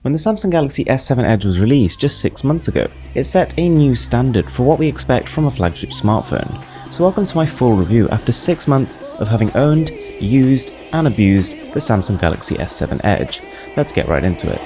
When the Samsung Galaxy S7 Edge was released just 6 months ago, it set a new standard for what we expect from a flagship smartphone. So welcome to my full review after 6 months of having owned, used and abused the Samsung Galaxy S7 Edge. Let's get right into it.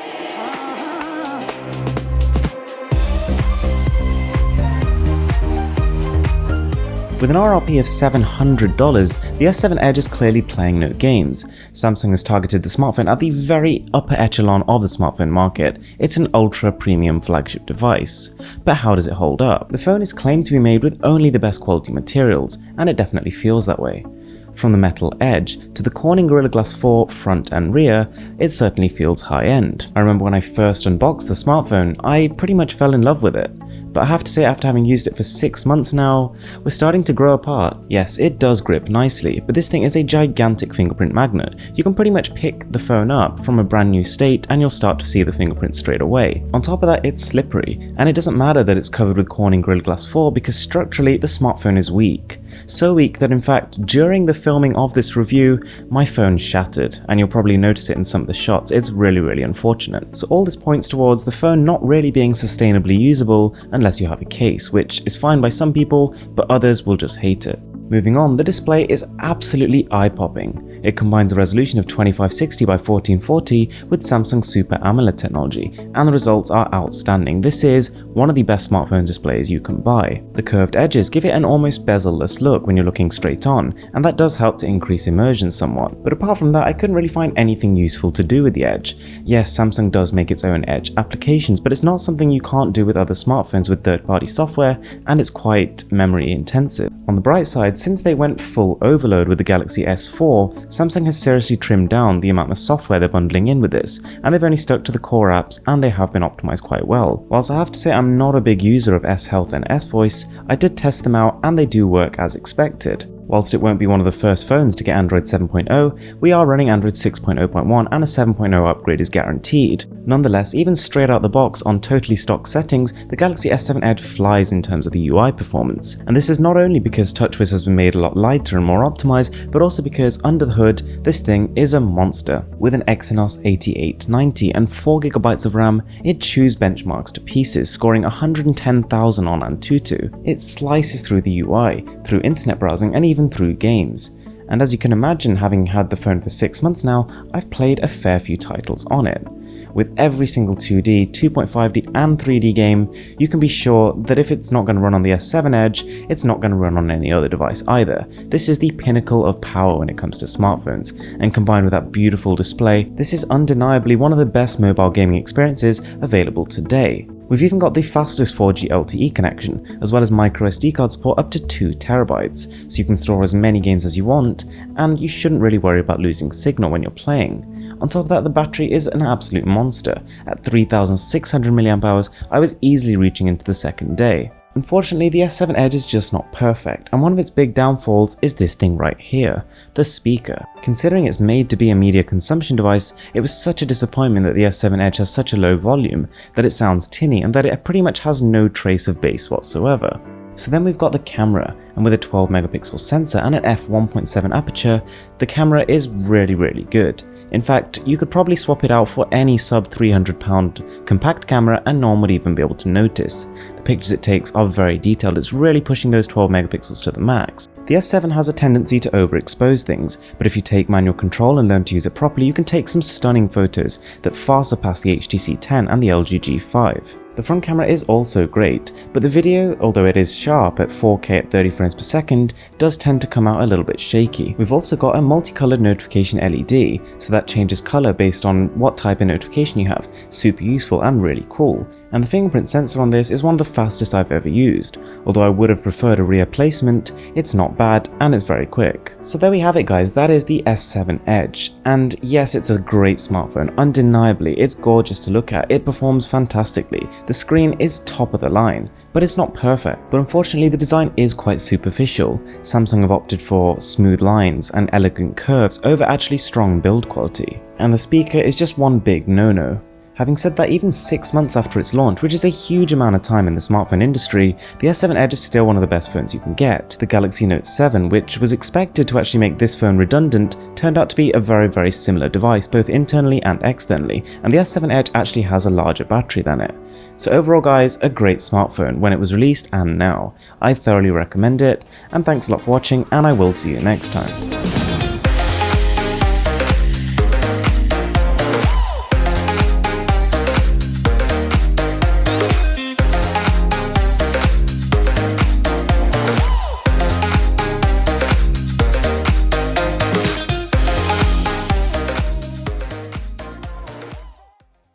With an RRP of $700, the S7 Edge is clearly playing no games. Samsung has targeted the smartphone at the very upper echelon of the smartphone market. It's an ultra premium flagship device. But how does it hold up? The phone is claimed to be made with only the best quality materials, and it definitely feels that way. From the metal edge to the Corning Gorilla Glass 4 front and rear, it certainly feels high-end. I remember when I first unboxed the smartphone, I pretty much fell in love with it. But I have to say, after having used it for 6 months now, we're starting to grow apart. Yes, it does grip nicely, but this thing is a gigantic fingerprint magnet. You can pretty much pick the phone up from a brand new state and you'll start to see the fingerprint straight away. On top of that, it's slippery, and it doesn't matter that it's covered with Corning Gorilla Glass 4 because structurally the smartphone is weak. So weak that in fact, during the filming of this review, my phone shattered, and you'll probably notice it in some of the shots. It's really unfortunate. So all this points towards the phone not really being sustainably usable unless you have a case, which is fine by some people, but others will just hate it. Moving on, the display is absolutely eye-popping. It combines a resolution of 2560 by 1440 with Samsung Super AMOLED technology, and the results are outstanding. This is one of the best smartphone displays you can buy. The curved edges give it an almost bezel-less look when you're looking straight on, and that does help to increase immersion somewhat. But apart from that, I couldn't really find anything useful to do with the Edge. Yes, Samsung does make its own Edge applications, but it's not something you can't do with other smartphones with third-party software, and it's quite memory intensive. On the bright side, since they went full overload with the Galaxy S4, Samsung has seriously trimmed down the amount of software they're bundling in with this, and they've only stuck to the core apps, and they have been optimized quite well. Whilst I have to say I'm not a big user of S Health and S Voice, I did test them out and they do work as expected. Whilst it won't be one of the first phones to get Android 7.0, we are running Android 6.0.1 and a 7.0 upgrade is guaranteed. Nonetheless, even straight out the box on totally stock settings, the Galaxy S7 Edge flies in terms of the UI performance. And this is not only because TouchWiz has been made a lot lighter and more optimized, but also because under the hood, this thing is a monster. With an Exynos 8890 and 4GB of RAM, it chews benchmarks to pieces, scoring 110,000 on Antutu. It slices through the UI, through internet browsing, and even through games. And as you can imagine, having had the phone for 6 months now, I've played a fair few titles on it. With every single 2D, 2.5D and 3D game, you can be sure that if it's not going to run on the S7 Edge, it's not going to run on any other device either. This is the pinnacle of power when it comes to smartphones, and combined with that beautiful display, this is undeniably one of the best mobile gaming experiences available today. We've even got the fastest 4G Lte Connection, as well as microSD card support up to 2TB, so you can store as many games as you want, and you shouldn't really worry about losing signal when you're playing. On top of that, the battery is an absolute monster. At 3600 mAh, I was easily reaching into the second day. Unfortunately, the S7 Edge is just not perfect, and one of its big downfalls is this thing right here, the speaker. Considering it's made to be a media consumption device, it was such a disappointment that the S7 Edge has such a low volume, that it sounds tinny, and that it pretty much has no trace of bass whatsoever. So then we've got the camera, and with a 12 megapixel sensor and an f1.7 aperture, the camera is really good. In fact, you could probably swap it out for any sub £300 compact camera and no one would even be able to notice. The pictures it takes are very detailed, it's really pushing those 12 megapixels to the max. The S7 has a tendency to overexpose things, but if you take manual control and learn to use it properly, you can take some stunning photos that far surpass the HTC 10 and the LG G5. The front camera is also great, but the video, although it is sharp at 4K at 30 frames per second, does tend to come out a little bit shaky. We've also got a multicolored notification LED, so that changes color based on what type of notification you have. Super useful and really cool. And the fingerprint sensor on this is one of the fastest I've ever used. Although I would have preferred a rear placement, it's not bad and it's very quick. So there we have it guys, that is the S7 Edge. And yes, it's a great smartphone, undeniably, it's gorgeous to look at, it performs fantastically. The screen is top of the line, but it's not perfect. But unfortunately the design is quite superficial. Samsung have opted for smooth lines and elegant curves over actually strong build quality. And the speaker is just one big no-no. Having said that, even 6 months after its launch, which is a huge amount of time in the smartphone industry, the S7 Edge is still one of the best phones you can get. The Galaxy Note 7, which was expected to actually make this phone redundant, turned out to be a very similar device, both internally and externally, and the S7 Edge actually has a larger battery than it. So overall guys, a great smartphone when it was released and now. I thoroughly recommend it, and thanks a lot for watching, and I will see you next time.